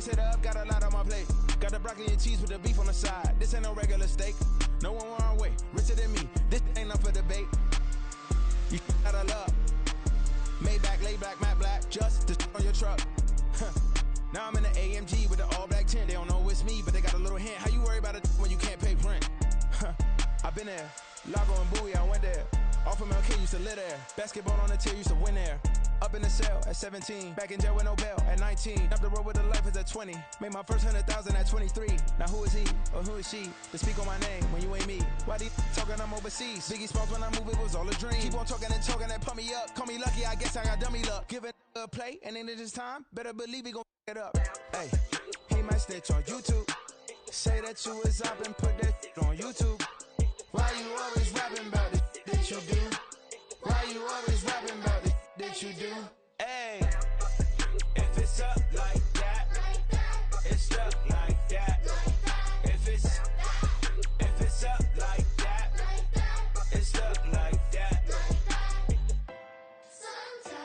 Spice it up, got a lot on my plate. Got the broccoli and cheese with the beef on the side. This ain't no regular steak. No one wrong way, richer than me. This ain't up for debate. You gotta love. Maybach, laid back, matte black, just to on your truck. Now I'm in the AMG with the all black tint. They don't know it's me, but they got a little hint. How you worry about it when you can't pay rent? I've been there. Lago and Bowie, I went there. Off of MLK, used to live there. Basketball on the tier, used to win there. Up in the cell at 17. Back in jail with no bail at 19. Up the road with the life is at 20. Made my first 100,000 at 23. Now who is he or who is she to speak on my name when you ain't me? Why these talking I'm overseas? Biggie Smalls when I move, it was all a dream. Keep on talking and pump me up. Call me lucky, I guess I got dummy luck. Give it a play and then this time, better believe he gon' it up. Hey, he might snitch on YouTube. Say that you was up and put that on YouTube. Why you always rapping about the that you do? Why you always rapping about the that you do? Hey, if it's up like that, it's up like that. If it's up like that, it's up like that. Sometimes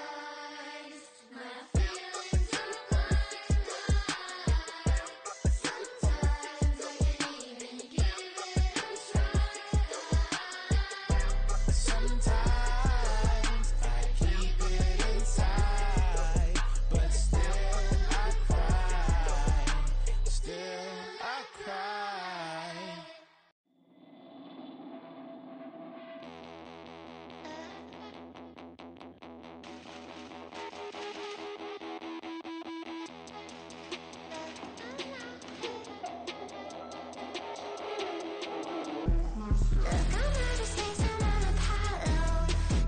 my feelings are blind. Sometimes I can't even give it a try. Sometimes I keep it inside, but still I cry. Still I cry. Look, I'm out of space, I'm on Apollo.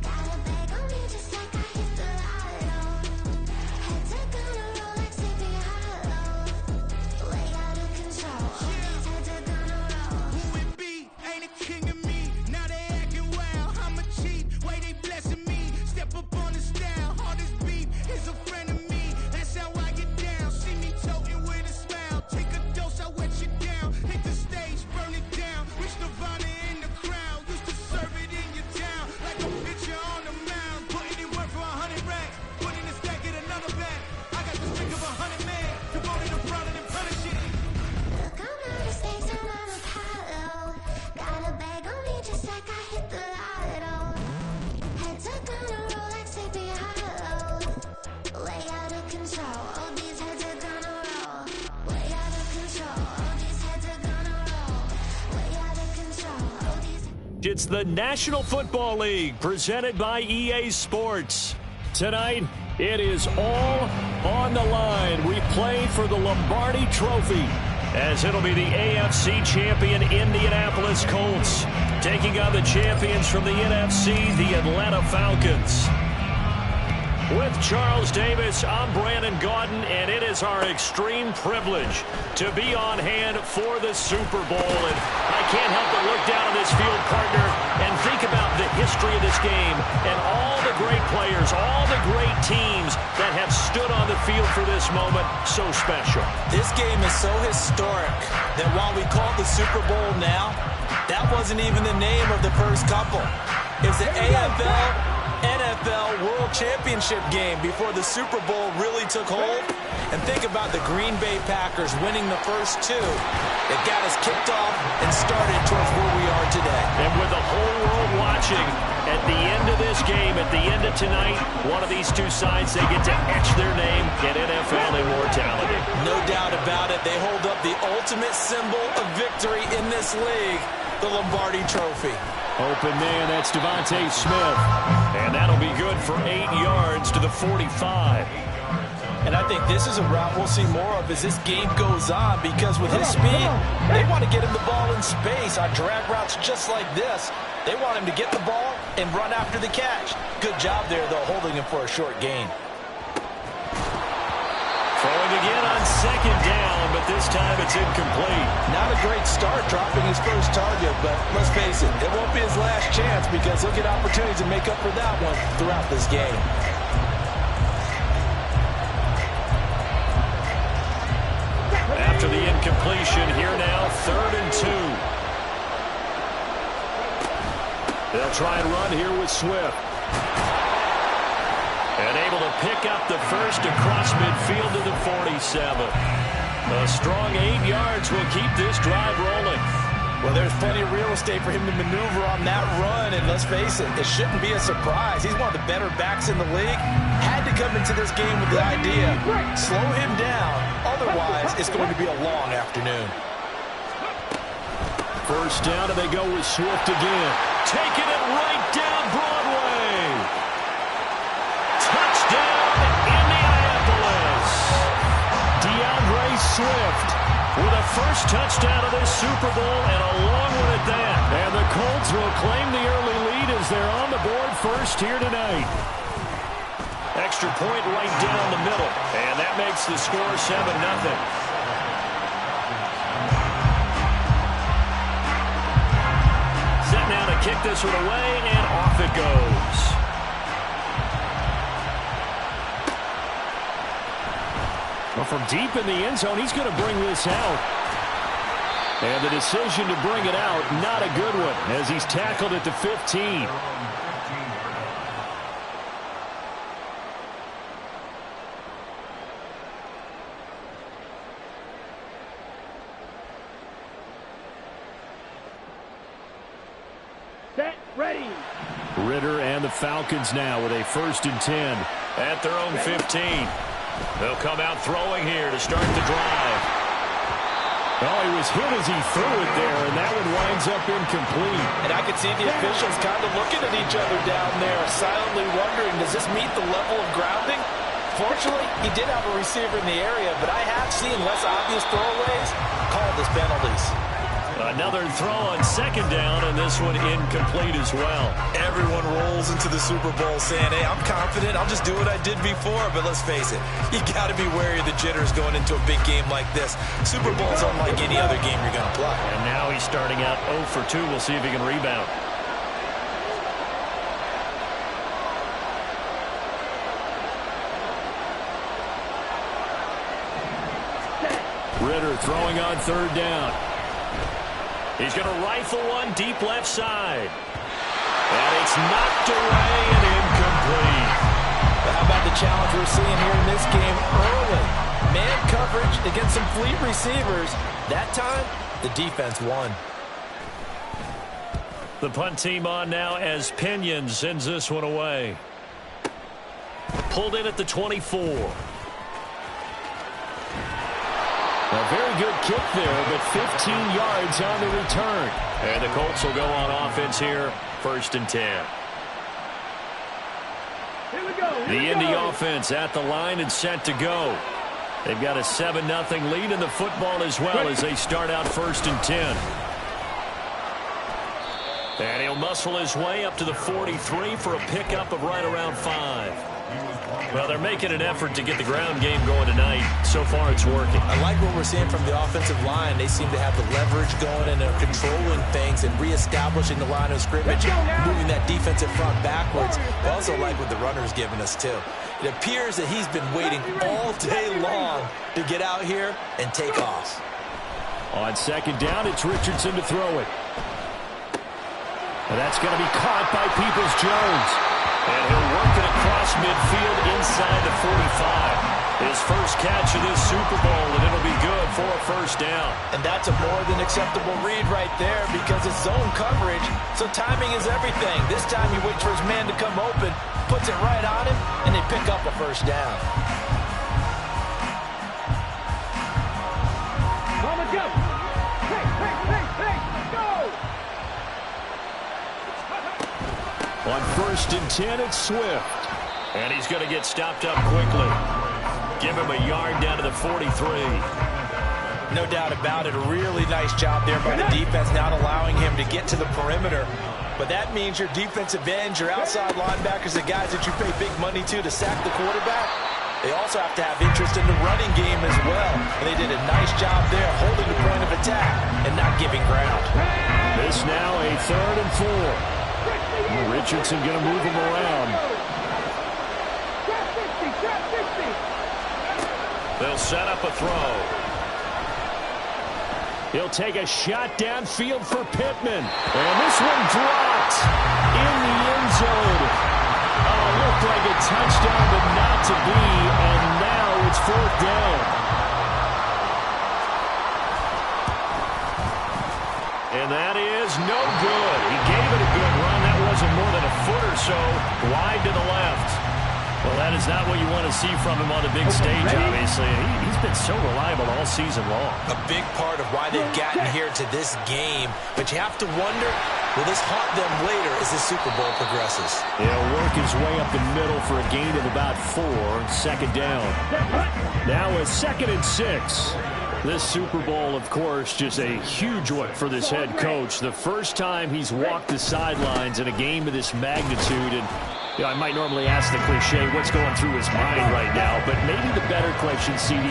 Got a bag on me just like I hit the lotto. Head to gonna roll like Sleepy Hollow. Way out of control, all these heads are gonna roll. Who it be? Ain't a king of me. Now they acting wild. I'm a cheat. Way they blessing me. Step up on the style. All this beef is a friend of me. That's how I get down. See me toting with a smile. Take a dose, I wet you down. Hit the stage, burn it down. Reach Nirvana in the crowd. Used to serve it in your town. Like a pitcher on the mound. Putting in work for 100 racks. Putting a stack in another bag. I got the stick of 100 men. Devoted to proud and punishing. Look, I'm out of space, I'm on Apollo. Got a bag on me just like I hit the lotto. Heads are gonna roll like Sleepy Hollow. Way out of control, all these heads are gonna roll. Way out of control, all these heads are gonna roll. Way out of control, all these. It's the National Football League presented by EA Sports. Tonight, it is all on the line. We play for the Lombardi Trophy, as it'll be the AFC champion Indianapolis Colts taking on the champions from the NFC, the Atlanta Falcons. With Charles Davis, I'm Brandon Gaudin, and it is our extreme privilege to be on hand for the Super Bowl. And I can't help but look down on this field, partner, and think about the history of this game and all the great players, all the great teams that have stood on the field for this moment. So special. This game is so historic that while we call it the Super Bowl now, that wasn't even the name of the first couple. It's the NFL World Championship game before the Super Bowl really took hold. And think about the Green Bay Packers winning the first two that got us kicked off and started towards where we are today. And with the whole world watching, at the end of this game, at the end of tonight, one of these two sides, they get to etch their name in NFL immortality. No doubt about it. They hold up the ultimate symbol of victory in this league, the Lombardi Trophy. Open man, that's Devontae Smith. And that'll be good for 8 yards to the 45. And I think this is a route we'll see more of as this game goes on, because with his speed, they want to get him the ball in space on drag routes just like this. They want him to get the ball and run after the catch. Good job there, though, holding him for a short gain. Throwing again on second down, but this time it's incomplete. Not a great start dropping his first target, but let's face it, it won't be his last chance, because he'll get opportunities to make up for that one throughout this game. After the incompletion, here now, 3rd and 2. They'll try and run here with Swift. And able to pick up the first across midfield to the 47. A strong 8 yards will keep this drive rolling. Well, there's plenty of real estate for him to maneuver on that run, and let's face it, it shouldn't be a surprise. He's one of the better backs in the league. Had to come into this game with the idea, slow him down, otherwise it's going to be a long afternoon. First down, and they go with Swift again. Taking it right down Broadway. Touchdown, Indianapolis. DeAndre Swift with a first touchdown of this Super Bowl, and a long one at that. And the Colts will claim the early lead as they're on the board first here tonight. Extra point right down the middle, and that makes the score 7-0. Set now to kick this one away, and off it goes. Well, from deep in the end zone, he's going to bring this out. And the decision to bring it out, not a good one, as he's tackled at the 15. Set, ready. Ritter and the Falcons now with a 1st and 10 at their own 15. They'll come out throwing here to start the drive. Oh, he was hit as he threw it there, and that one winds up incomplete. And I could see the officials kind of looking at each other down there, silently wondering, does this meet the level of grounding? Fortunately, he did have a receiver in the area, but I have seen less obvious throwaways called as penalties. Another throw on 2nd down, and this one incomplete as well. Everyone rolls into the Super Bowl saying, hey, I'm confident, I'll just do what I did before. But let's face it, you got to be wary of the jitters going into a big game like this. Super Bowl's unlike any other game you're going to play. And now he's starting out 0 for 2. We'll see if he can rebound. Ritter throwing on 3rd down. He's going to rifle one deep left side. And it's knocked away and incomplete. But how about the challenge we're seeing here in this game early? Man coverage against some fleet receivers. That time, the defense won. The punt team on now as Pinion sends this one away. Pulled in at the 24. A very good kick there, but 15 yards on the return. And the Colts will go on offense here, 1st and 10. Here we go. The Indy offense at the line and set to go. They've got a 7-0 lead in the football as well as they start out 1st and 10. And he'll muscle his way up to the 43 for a pickup of right around 5. Well, they're making an effort to get the ground game going tonight. So far, it's working. I like what we're seeing from the offensive line. They seem to have the leverage going and they're controlling things and reestablishing the line of scrimmage, moving that defensive front backwards. I also like what the runner's giving us, too. It appears that he's been waiting all day long to get out here and take off. On 2nd down, it's Richardson to throw it. And that's going to be caught by Peoples-Jones. And he'll work it across midfield inside the 45. His first catch of this Super Bowl, and it'll be good for a 1st down. And that's a more than acceptable read right there because it's zone coverage, so timing is everything. This time he waits for his man to come open, puts it right on him, and they pick up a 1st down. Mama, go. Hey, go. On 1st and 10, it's Swift. And he's going to get stopped up quickly. Give him a yard down to the 43. No doubt about it. A really nice job there by the defense, not allowing him to get to the perimeter. But that means your defensive ends, your outside linebackers, the guys that you pay big money to sack the quarterback, they also have to have interest in the running game as well. And they did a nice job there holding the point of attack and not giving ground. This now a 3rd and 4. Richardson going to move him around. They'll set up a throw. He'll take a shot downfield for Pittman. And this one dropped in the end zone. Looked like a touchdown, but not to be. And now it's 4th down. And that is no good. He gave it a good run. That wasn't more than a foot or so wide to the left. Well, that is not what you want to see from him on the big stage, obviously. He's been so reliable all season long. A big part of why they've gotten here to this game. But you have to wonder, will this haunt them later as the Super Bowl progresses? He'll work his way up the middle for a gain of about 4. Second down. Now a 2nd and 6. This Super Bowl, of course, just a huge one for this head coach. The first time he's walked the sidelines in a game of this magnitude. And I might normally ask the cliche, what's going through his mind right now? But maybe the better question, CD,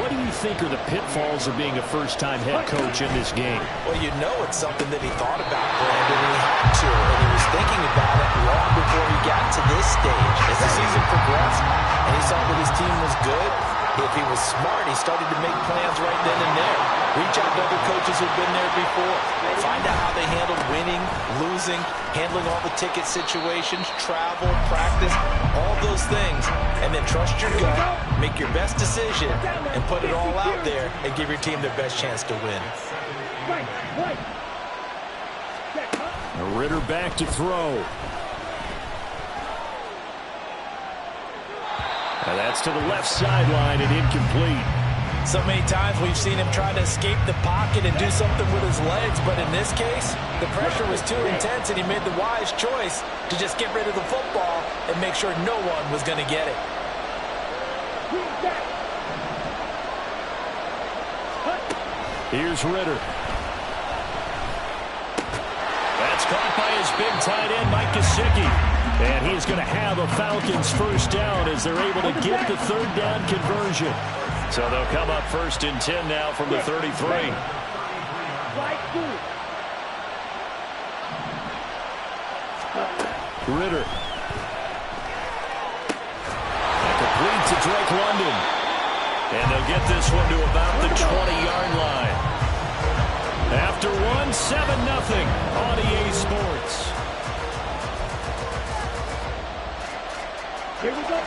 what do you think are the pitfalls of being a first-time head coach in this game? Well, you know it's something that he thought about, Brandon, and he had to. And he was thinking about it long before he got to this stage. As the season progressed and he saw that his team was good, if he was smart, he started to make plans right then and there. Reach out to other coaches who've been there before. Find out how they handled winning, losing, handling all the ticket situations, travel, practice, all those things. And then trust your gut, make your best decision, and put it all out there and give your team their best chance to win. Ritter back to throw. And that's to the left sideline and incomplete. So many times we've seen him try to escape the pocket and do something with his legs, but in this case, the pressure was too intense and he made the wise choice to just get rid of the football and make sure no one was going to get it. Here's Ritter. That's caught by his big tight end, Mike Gesicki. And he's going to have a Falcons first down as they're able to get the third down conversion. So they'll come up 1st and 10 now from the 33. Ritter. And complete to Drake London. And they'll get this one to about the 20-yard line. After 7-0 on EA Sports. Here we go.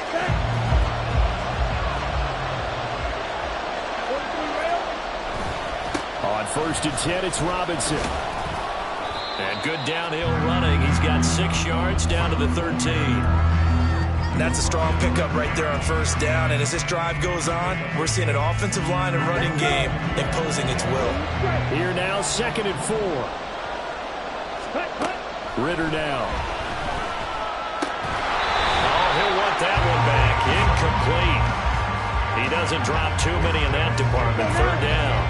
On 1st and 10, it's Robinson. And good downhill running. He's got 6 yards down to the 13. That's a strong pickup right there on 1st down. And as this drive goes on, we're seeing an offensive line and running game imposing its will. Here now, 2nd and 4. Ritter now. He'll want that one back. Incomplete. He doesn't drop too many in that department. 3rd down.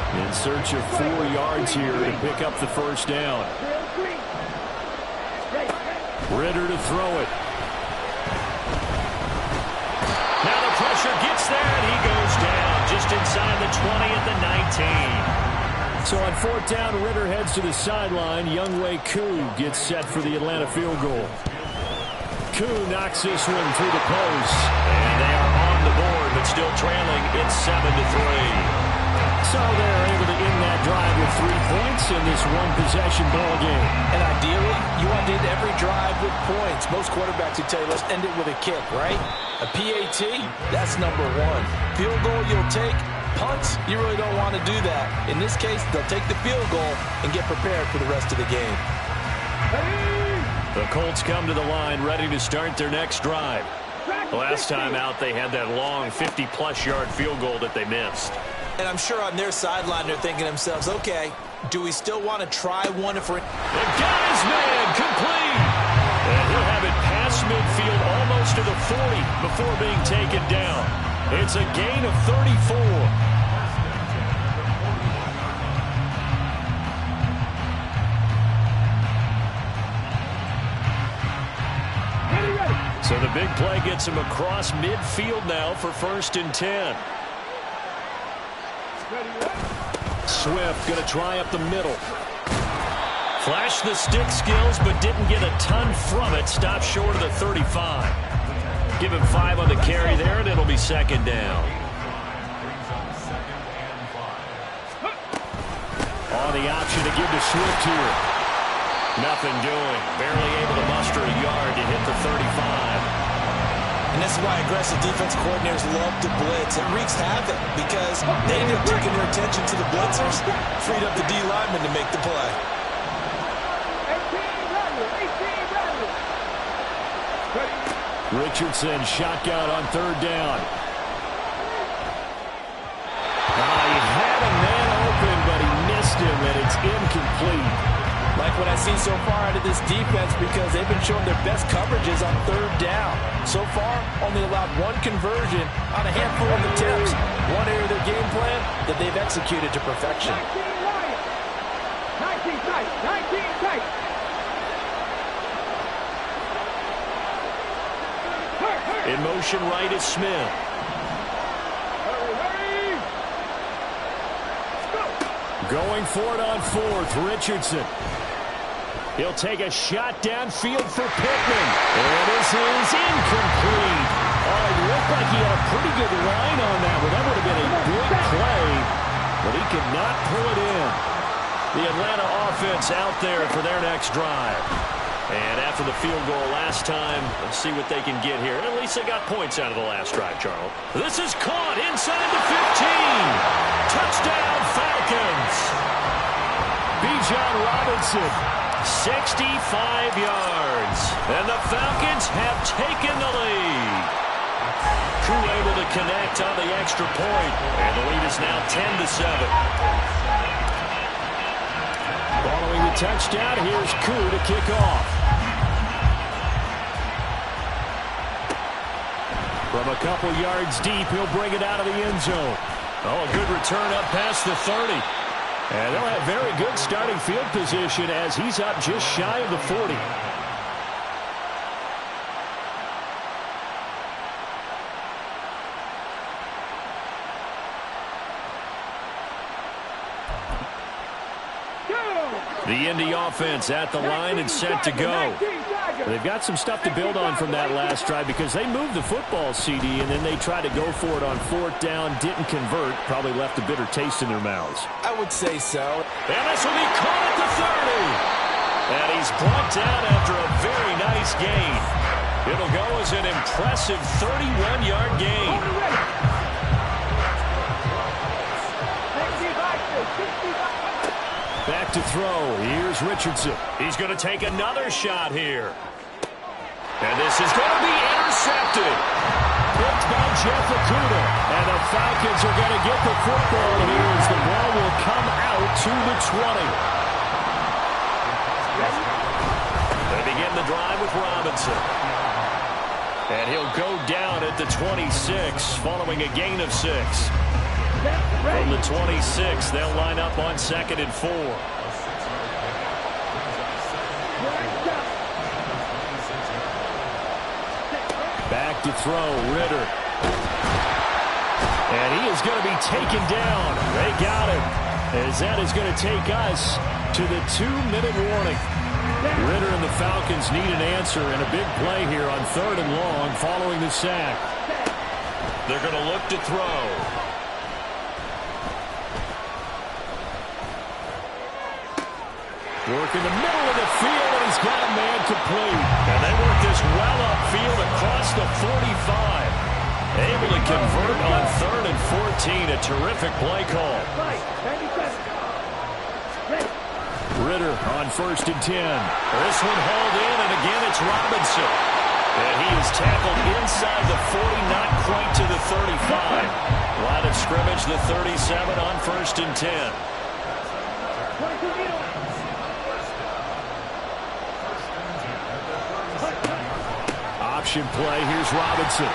In search of 4 yards here to pick up the first down. Ritter to throw it. Now the pressure gets there, and he goes down just inside the 20 at the 19. So on 4th down, Ritter heads to the sideline. Younghoe Koo gets set for the Atlanta field goal. Koo knocks this one through the post. And they are on the board, but still trailing. It's 7-3. So they're able to end that drive with 3 points in this one-possession ball game. And ideally, you want to end every drive with points. Most quarterbacks would tell you, let's end it with a kick, right? A PAT, that's number 1. Field goal you'll take. Punts, you really don't want to do that. In this case, they'll take the field goal and get prepared for the rest of the game. The Colts come to the line ready to start their next drive. Last time out, they had that long 50-plus yard field goal that they missed. And I'm sure on their sideline they're thinking to themselves, okay, do we still want to try one if we're... They got his man complete. And he'll have it past midfield almost to the 40 before being taken down. It's a gain of 34. So the big play gets him across midfield now for 1st and 10. Swift going to try up the middle. Flashed the stick skills, but didn't get a ton from it. Stopped short of the 35. Give him 5 on the carry there, and it'll be 2nd down. On the option to give to Swift here. Nothing doing. Barely able to muster a yard to hit the 35. And this is why aggressive defense coordinators love to blitz. It wreaks havoc because Maybe taking their attention to the blitzers, freed up the D lineman to make the play. 18 Richardson shotgun on third down. He had a man open, but he missed him, and it's incomplete. Like what I've seen so far out of this defense, because they've been showing their best coverages on third down. So far, only allowed one conversion on a handful of attempts. One area of their game plan that they've executed to perfection. 19 tight. 19 tight. In motion right is Smith. Going for it on fourth, Richardson. He'll take a shot downfield for Pittman. And this is incomplete. Oh, it looked like he had a pretty good line on that one. That would have been a big play, but he could not pull it in. The Atlanta offense out there for their next drive. And after the field goal last time, let's see what they can get here. At least they got points out of the last drive, Charles. This is caught inside the 15. Touchdown, Falcons. Bijan Robinson, 65 yards. And the Falcons have taken the lead. Koo able to connect on the extra point. And the lead is now 10-7. Following the touchdown, here's Koo to kick off. From a couple yards deep, he'll bring it out of the end zone. Oh, a good return up past the 30. And they'll have very good starting field position as he's up just shy of the 40. The Indy offense at the line and set to go. They've got some stuff to build on from that last drive because they moved the football, CD, and then they tried to go for it on fourth down, didn't convert, probably left a bitter taste in their mouths. I would say so. And this will be caught at the 30. And he's brought down after a very nice gain. It'll go as an impressive 31-yard gain. Back to throw. Here's Richardson. He's going to take another shot here. And this is going to be intercepted. Picked by Jeff Okudah. And the Falcons are going to get the football here as the ball will come out to the 20. They begin the drive with Robinson. And he'll go down at the 26 following a gain of 6. From the 26, they'll line up on 2nd and 4. Back to throw, Ritter. And he is going to be taken down. They got him. As that is going to take us to the 2-minute warning. Ritter and the Falcons need an answer and a big play here on 3rd and long following the sack. They're going to look to throw. Work in the middle of the field, and he's got a man complete. And they work this well upfield across the 45. Able to convert on 3rd and 14. A terrific play call. Ritter on 1st and 10. This one hauled in, and again it's Robinson. And he is tackled inside the 40, not quite to the 35. Line of scrimmage, the 37 on 1st and 10. Option play, here's Robinson.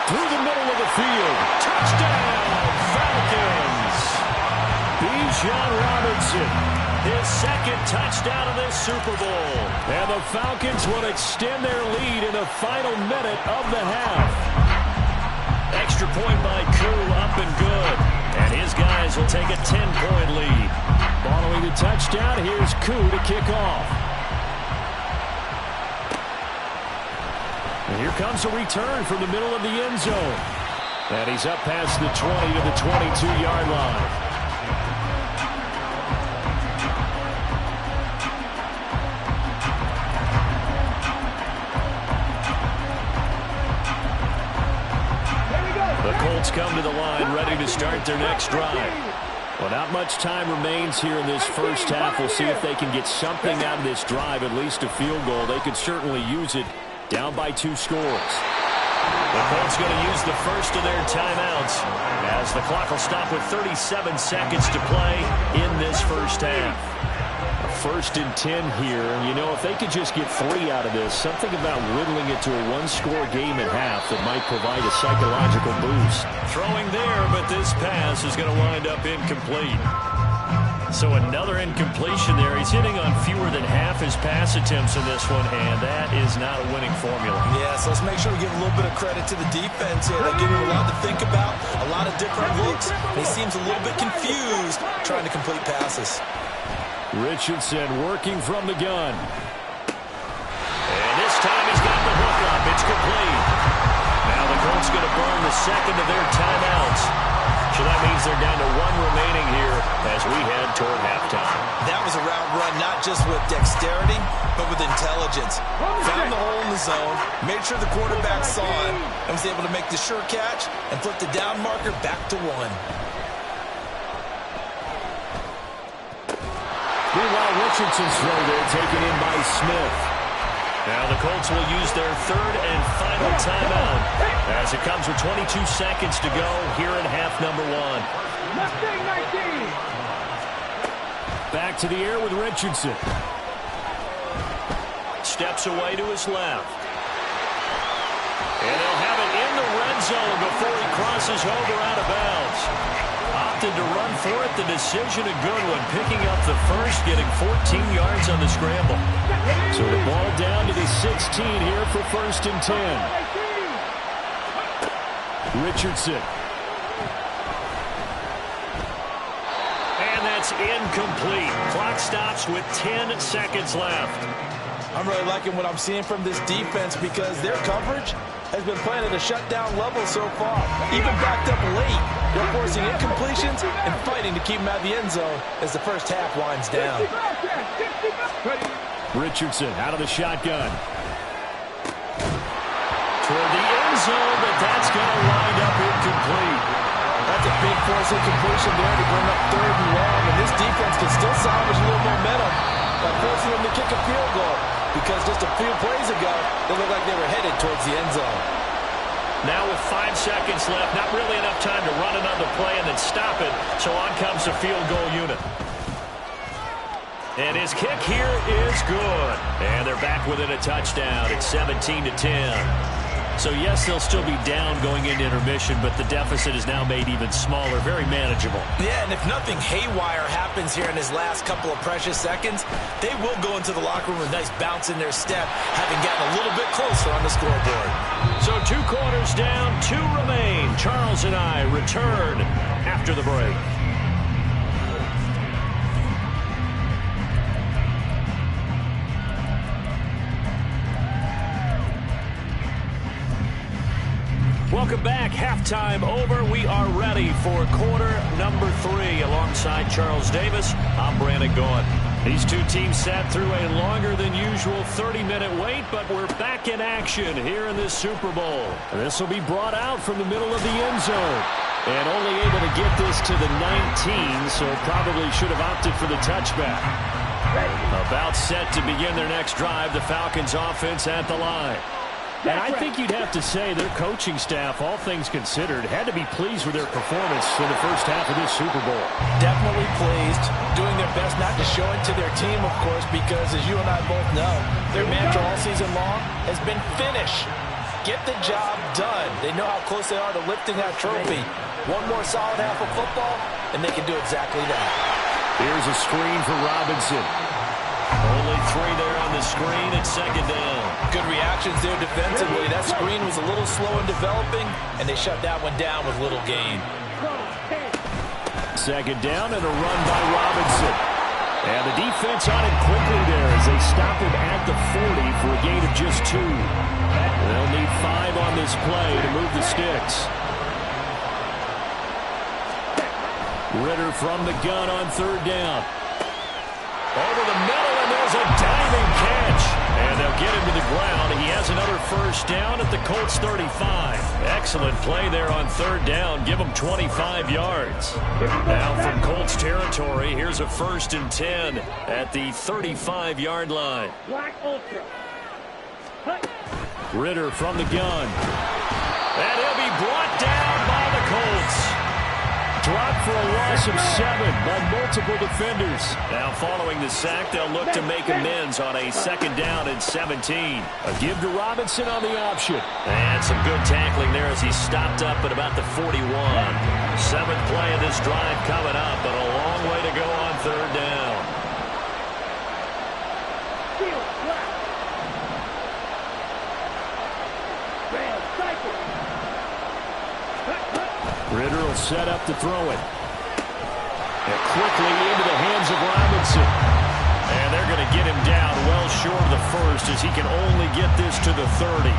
Through the middle of the field. Touchdown, Falcons! Bijan Robinson, his 2nd touchdown of this Super Bowl. And the Falcons will extend their lead in the final minute of the half. Extra point by Koo, up and good. And his guys will take a 10-point lead. Following the touchdown, here's Koo to kick off. And here comes a return from the middle of the end zone. And he's up past the 20 to the 22-yard line. The Colts come to the line, ready to start their next drive. Well, not much time remains here in this first half. We'll see if they can get something out of this drive, at least a field goal. They could certainly use it, down by 2 scores. The Colts going to use the first of their timeouts as the clock will stop with 37 seconds to play in this first half. A 1st and 10 here, and you know, if they could just get 3 out of this, something about whittling it to a 1-score game at half that might provide a psychological boost. Throwing there, but this pass is going to wind up incomplete. So another incompletion there. He's hitting on fewer than half his pass attempts in this one, and that is not a winning formula. Yeah, so let's make sure we give a little bit of credit to the defense here. They're giving him a lot to think about, a lot of different looks. He seems a little bit confused trying to complete passes. Richardson working from the gun. And this time he's got the hook up. It's complete. Now the Colts going to burn the second of their timeouts. So that means they're down to 1 remaining here as we head toward halftime. That was a route run, not just with dexterity, but with intelligence. Found the hole in the zone, made sure the quarterback saw it, and was able to make the sure catch and flip the down marker back to 1. Meanwhile, Richardson's throw there taken in by Smith. Now the Colts will use their 3rd and final timeout as it comes with 22 seconds to go here in half number 1. Back to the air with Richardson. Steps away to his left. And they'll have it in the red zone before he crosses over out of bounds. Opted to run for it. The decision a good one. Picking up the first, getting 14 yards on the scramble. So the ball down to the 16 here for 1st and 10. Richardson. And that's incomplete. Clock stops with 10 seconds left. I'm really liking what I'm seeing from this defense because their coverage has been playing at a shutdown level so far. Even backed up late, they're forcing incompletions and fighting to keep them out of the end zone as the first half winds down. Richardson out of the shotgun. Toward the end zone, but that's going to wind up incomplete. That's a big force incompletion there to bring up 3rd and long, and this defense can still salvage a little momentum by forcing them to kick a field goal. Because just a few plays ago, they looked like they were headed towards the end zone. Now with 5 seconds left, not really enough time to run another play and then stop it. So on comes the field goal unit. And his kick here is good. And they're back within a touchdown. It's 17-10. So yes, they'll still be down going into intermission, but the deficit is now made even smaller, very manageable. Yeah, and if nothing haywire happens here in his last couple of precious seconds, they will go into the locker room with a nice bounce in their step, having gotten a little bit closer on the scoreboard. So 2 quarters down, 2 remain. Charles and I return after the break. Welcome back. Halftime over. We are ready for quarter number 3. Alongside Charles Davis, I'm Brandon Gaughan. These two teams sat through a longer than usual 30-minute wait, but we're back in action here in this Super Bowl. This will be brought out from the middle of the end zone. And only able to get this to the 19, so probably should have opted for the touchback. About set to begin their next drive, the Falcons offense at the line. And I think you'd have to say their coaching staff, all things considered, had to be pleased with their performance in the first half of this Super Bowl. Definitely pleased, doing their best not to show it to their team, of course, because as you and I both know, their mantra all season long has been finish. Get the job done. They know how close they are to lifting that trophy. One more solid half of football, and they can do exactly that. Here's a screen for Robinson. Only 3 there on the screen at 2nd down. Good reactions there defensively. That screen was a little slow in developing, and they shut that one down with little gain. 2nd down and a run by Robinson. And the defense on him quickly there as they stop him at the 40 for a gain of just 2. They'll need 5 on this play to move the sticks. Ritter from the gun on 3rd down. Over the middle, and there's is a diving catch. And they'll get him to the ground. He has another first down at the Colts 35. Excellent play there on third down. Give him 25 yards. Now from Colts territory, here's a 1st and 10 at the 35-yard line. Black Ultra. Ritter from the gun. And he'll be brought down by the Colts. Dropped for a loss of 7 by multiple defenders. Now following the sack, they'll look to make amends on a 2nd down and 17. A give to Robinson on the option. And some good tackling there as he stopped up at about the 41. 7th play of this drive coming up, but a long way to go on 3rd down. Ritter will set up to throw it. And quickly into the hands of Robinson. And they're going to get him down well short of the 1st as he can only get this to the 30.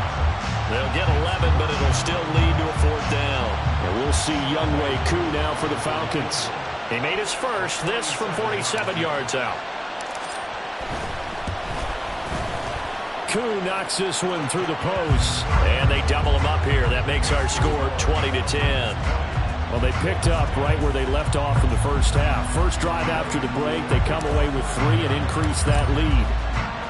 They'll get 11, but it'll still lead to a 4th down. And we'll see Younghoe Koo now for the Falcons. He made his first, this from 47 yards out. Koo knocks this one through the post. And they double him up here. That makes our score 20-10. Well, they picked up right where they left off in the first half. First drive after the break, they come away with 3 and increase that lead.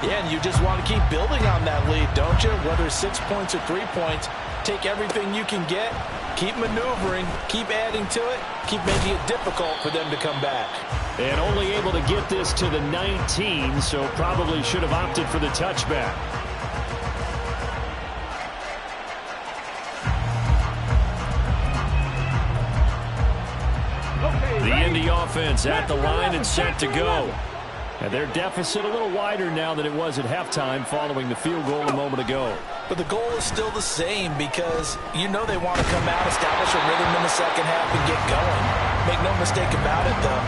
Yeah, and you just want to keep building on that lead, don't you? Whether 6 points or 3 points, take everything you can get, keep maneuvering, keep adding to it, keep making it difficult for them to come back. And only able to get this to the 19, so probably should have opted for the touchback. The Indy offense at the line and set to go. And their deficit a little wider now than it was at halftime following the field goal a moment ago. But the goal is still the same because you know they want to come out, establish a rhythm in the second half, and get going. Make no mistake about it, though.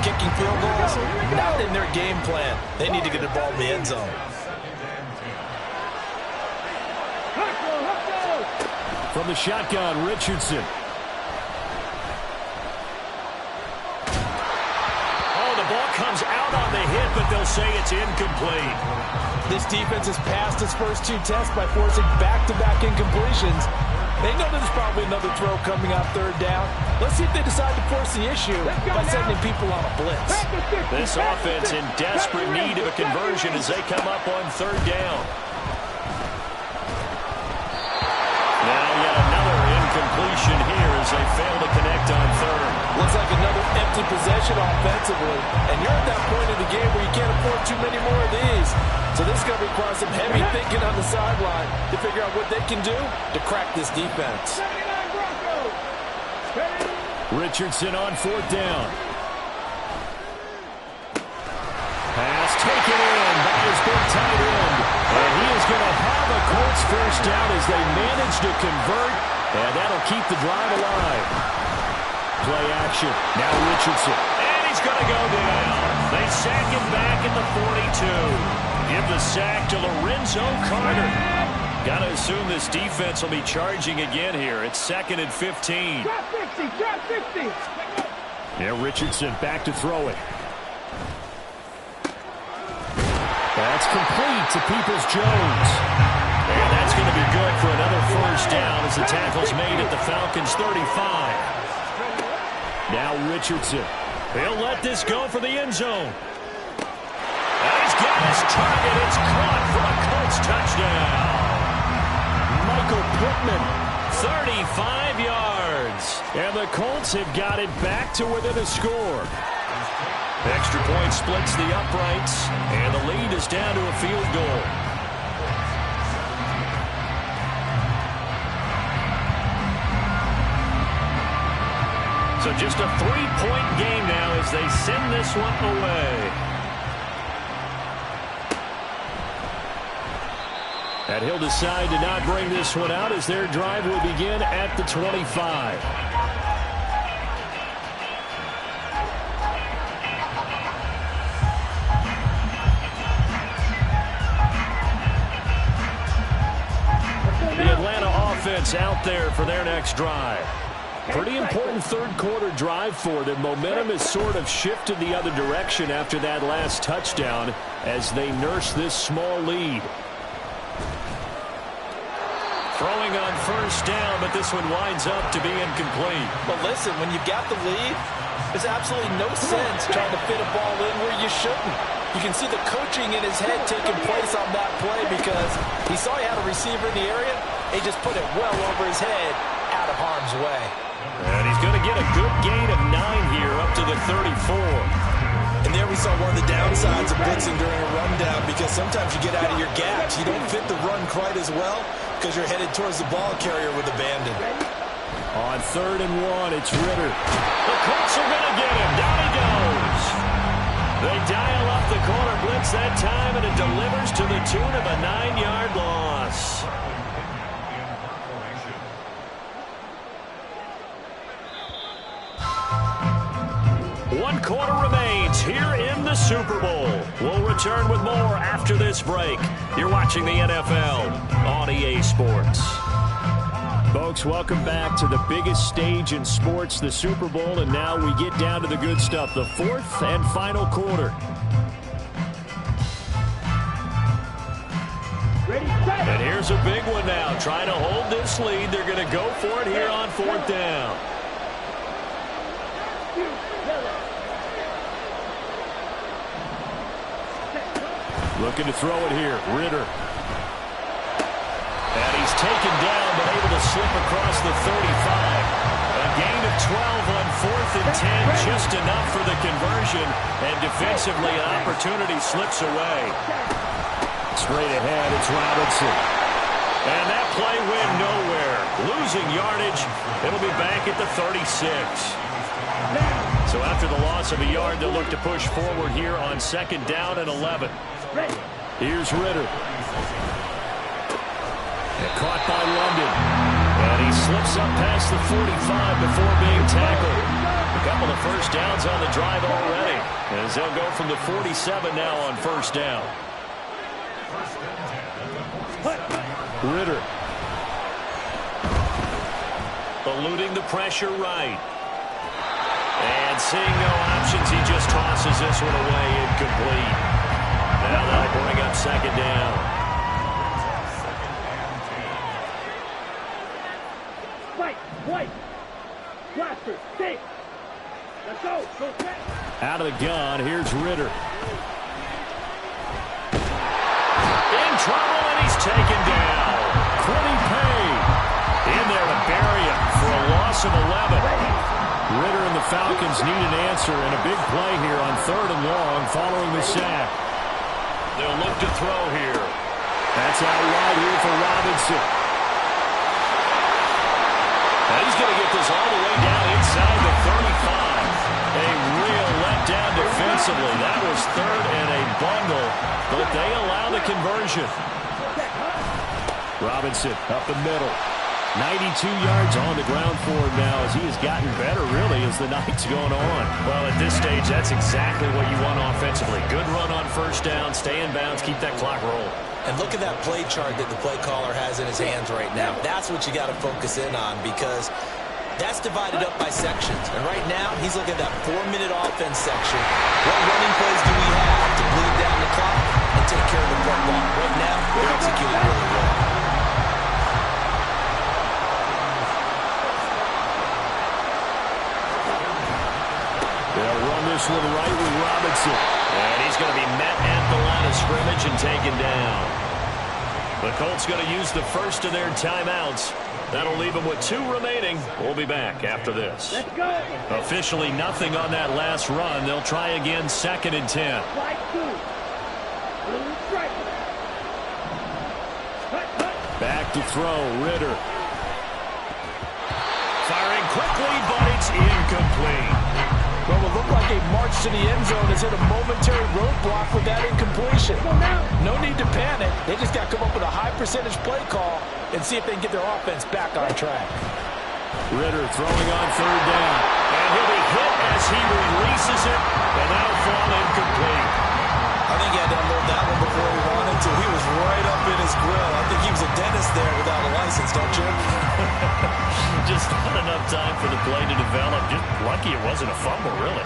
Kicking field goals, not in their game plan. They need to get the ball in the end zone. From the shotgun, Richardson. Comes out on the hit, but they'll say it's incomplete. This defense has passed its first 2 tests by forcing back-to-back incompletions. They know there's probably another throw coming on 3rd down. Let's see if they decide to force the issue by sending people on a blitz. This offense in desperate need of a conversion as they come up on 3rd down. Now yet another incompletion here as they fail to connect on 3rd. Looks like another empty possession offensively. And you're at that point in the game where you can't afford too many more of these. So this is going to require some heavy thinking on the sideline to figure out what they can do to crack this defense. Richardson on 4th down. Pass taken in by his big tight end. And he is going to have a Colts first down as they manage to convert. And that'll keep the drive alive. Play action. Now Richardson. And he's going to go down. They sack him back at the 42. Give the sack to Lorenzo Carter. Got to assume this defense will be charging again here. It's 2nd and 15. Drop 60, drop 60. Yeah, Richardson back to throw it. That's complete to Peoples-Jones. And that's going to be good for another first down as the tackle's made at the Falcons 35. Now Richardson. He'll let this go for the end zone. And he's got his target. It's caught for a Colts touchdown. Michael Pittman, 35 yards. And the Colts have got it back to within a score. Extra point splits the uprights, and the lead is down to a field goal. So just a 3-point game now as they send this one away. And he'll decide to not bring this one out as their drive will begin at the 25. The Atlanta offense out there for their next drive. Pretty important third-quarter drive for them. Momentum has sort of shifted the other direction after that last touchdown as they nurse this small lead. Throwing on first down, but this one winds up to be incomplete. But listen, when you've got the lead, there's absolutely no sense trying to fit a ball in where you shouldn't. You can see the coaching in his head taking place on that play because he saw he had a receiver in the area. He just put it well over his head, out of harm's way. And he's going to get a good gain of 9 here, up to the 34. And there we saw one of the downsides of blitzing during a rundown because sometimes you get out of your gaps. You don't fit the run quite as well because you're headed towards the ball carrier with abandon. On 3rd and 1, it's Ritter. The Colts are going to get him. Down he goes. They dial up the corner blitz that time, and it delivers to the tune of a 9-yard loss. One quarter remains here in the Super Bowl. We'll return with more after this break. You're watching the NFL on EA Sports. Folks, welcome back to the biggest stage in sports, the Super Bowl, and now we get down to the good stuff, the 4th and final quarter. And here's a big one now, trying to hold this lead. They're going to go for it here on 4th down. Looking to throw it here, Ritter. And he's taken down, but able to slip across the 35. A gain of 12 on 4th and 10, just enough for the conversion. And defensively, an opportunity slips away. Straight ahead, it's Robinson. And that play went nowhere. Losing yardage, it'll be back at the 36. So after the loss of a yard, they'll look to push forward here on 2nd down and 11. Here's Ritter. Caught by London. And he slips up past the 45 before being tackled. A couple of first downs on the drive already, as they'll go from the 47 now on 1st down. Ritter. Eluding the pressure right. And seeing no options, he just tosses this one away, incomplete. Now they'll bring up 2nd down. Out of the gun, here's Ritter. In trouble, and he's taken down. Quinny Payne in there to bury him for a loss of 11. Ritter and the Falcons need an answer, and a big play here on 3rd and long following the sack. They'll look to throw here. That's out wide here for Robinson. And he's going to get this all the way down inside the 35. A real letdown defensively. That was 3rd and a bundle, but they allow the conversion. Robinson up the middle. 92 yards on the ground for him now as he has gotten better, really, as the night's going on. Well, at this stage, that's exactly what you want offensively. Good run on 1st down, stay in bounds, keep that clock rolling. And look at that play chart that the play caller has in his hands right now. That's what you got to focus in on because that's divided up by sections. And right now, he's looking at that 4-minute offense section. What running plays do we have to bleed down the clock and take care of the football? Right now, they're executing really well. They'll run this one right with Robinson. And he's going to be met at the line of scrimmage and taken down. The Colts going to use the first of their timeouts. That'll leave them with 2 remaining. We'll be back after this. Let's go. Officially nothing on that last run. They'll try again 2nd and 10. Back to throw, Ritter. Firing quickly, but it's incomplete. Well, it looked like a march to the end zone has hit a momentary roadblock with that incompletion. No need to panic. They just got to come up with a high percentage play call and see if they can get their offense back on track. Ritter throwing on 3rd down. And he'll be hit as he releases it, and that'll fall incomplete. I think he had to unload that one before he wanted to. to, he was right up in his grill. I think he was a dentist there without a license, don't you? Just not enough time for the play to develop. Just lucky it wasn't a fumble, really.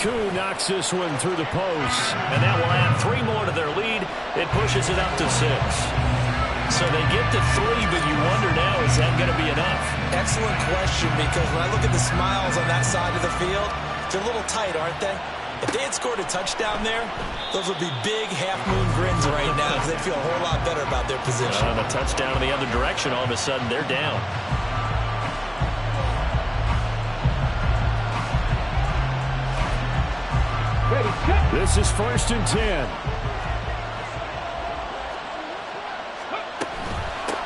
Koo knocks this one through the post, and that will add 3 more to their lead. It pushes it up to 6. So they get to 3, but you wonder now, is that going to be enough? Excellent question, because when I look at the smiles on that side of the field, they're a little tight, aren't they? If they had scored a touchdown there, those would be big half-moon grins right now because they'd feel a whole lot better about their position. The touchdown in the other direction, all of a sudden they're down. This is 1st and 10.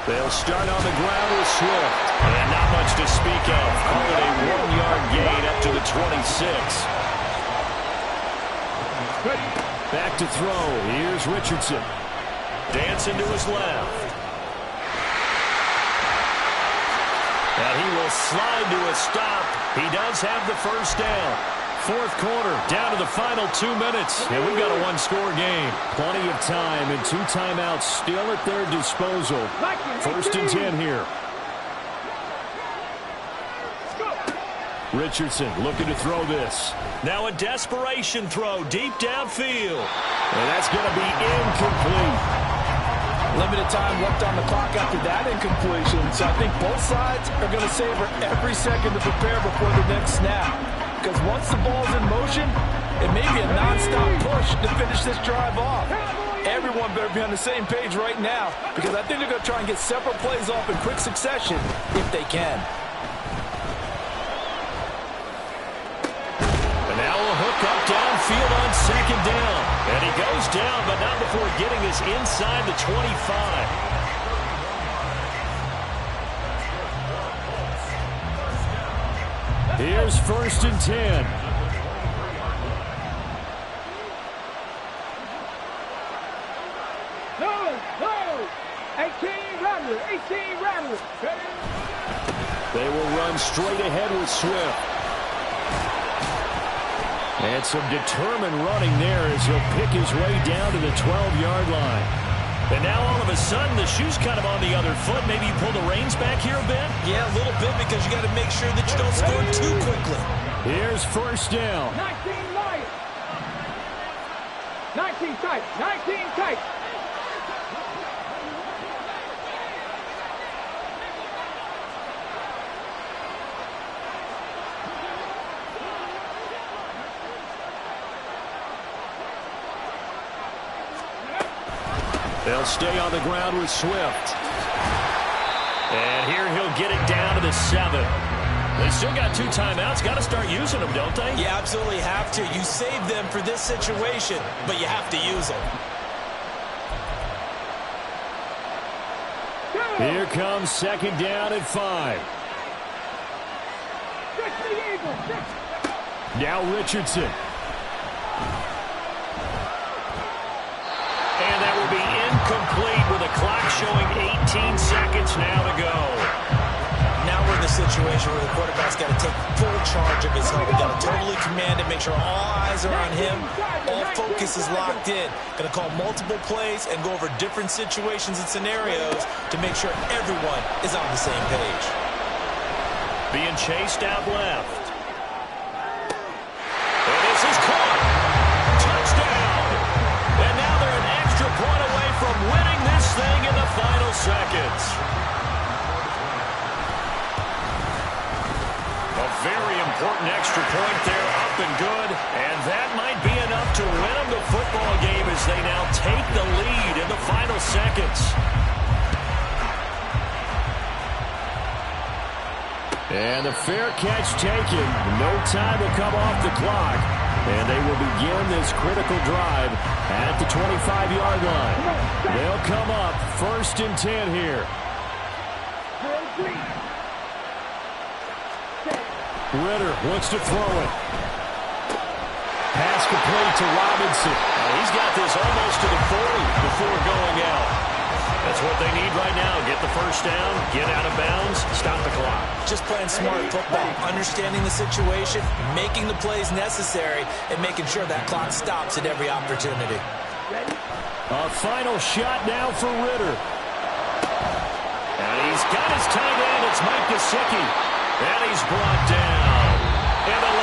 They'll start on the ground with Swift. And not much to speak of. Call it a 1-yard gain up to the 26. Back to throw. Here's Richardson. Dancing to his left. And he will slide to a stop. He does have the first down. 4th quarter, down to the final 2 minutes. And we've got a 1-score game. Plenty of time and 2 timeouts still at their disposal. 1st and 10 here. Richardson looking to throw this. Now a desperation throw deep downfield. And that's going to be incomplete. Limited time left on the clock after that incompletion. So I think both sides are going to savor every second to prepare before the next snap. Because once the ball's in motion, it may be a non-stop push to finish this drive off. Everyone better be on the same page right now, because I think they're going to try and get several plays off in quick succession if they can. And now a hook up downfield on 2nd down. And he goes down, but not before getting this inside the 25. Here's 1st and 10. No. 18 Rattler. They will run straight ahead with Swift. And some determined running there as he'll pick his way down to the 12-yard line. And now all of a sudden the shoe's kind of on the other foot. Maybe you pull the reins back here a bit? Yeah, a little bit, because you got to make sure that you don't score too quickly. Here's 1st down. 19 Lions. 19 tight. They'll stay on the ground with Swift. And here he'll get it down to the 7. They still got 2 timeouts. Got to start using them, don't they? You absolutely have to. You save them for this situation, but you have to use them. Here comes 2nd down and 5. Now Richardson. And that will be incomplete with a clock showing 18 seconds now to go. Now we're in the situation where the quarterback's got to take full charge of his helmet. Got to totally command it, make sure all eyes are on him. All focus is locked in. Going to call multiple plays and go over different situations and scenarios to make sure everyone is on the same page. Being chased out left. And this is caught. Touchdown. And now they're an extra point away from winning this thing in the final seconds. A very important extra point there, up and good. And that might be enough to win them the football game as they now take the lead in the final seconds. And the fair catch taken. No time to come off the clock. And they will begin this critical drive at the 25-yard line. They'll come up 1st and 10 here. Ritter wants to throw it. Pass complete to Robinson. He's got this almost to the 40 before going out. That's what they need right now. Get the first down, get out of bounds, stop the clock. Just playing smart football, understanding the situation, making the plays necessary, and making sure that clock stops at every opportunity. A final shot now for Ritter. And he's got his tight end. It's Mike Gesicki. And he's brought down. And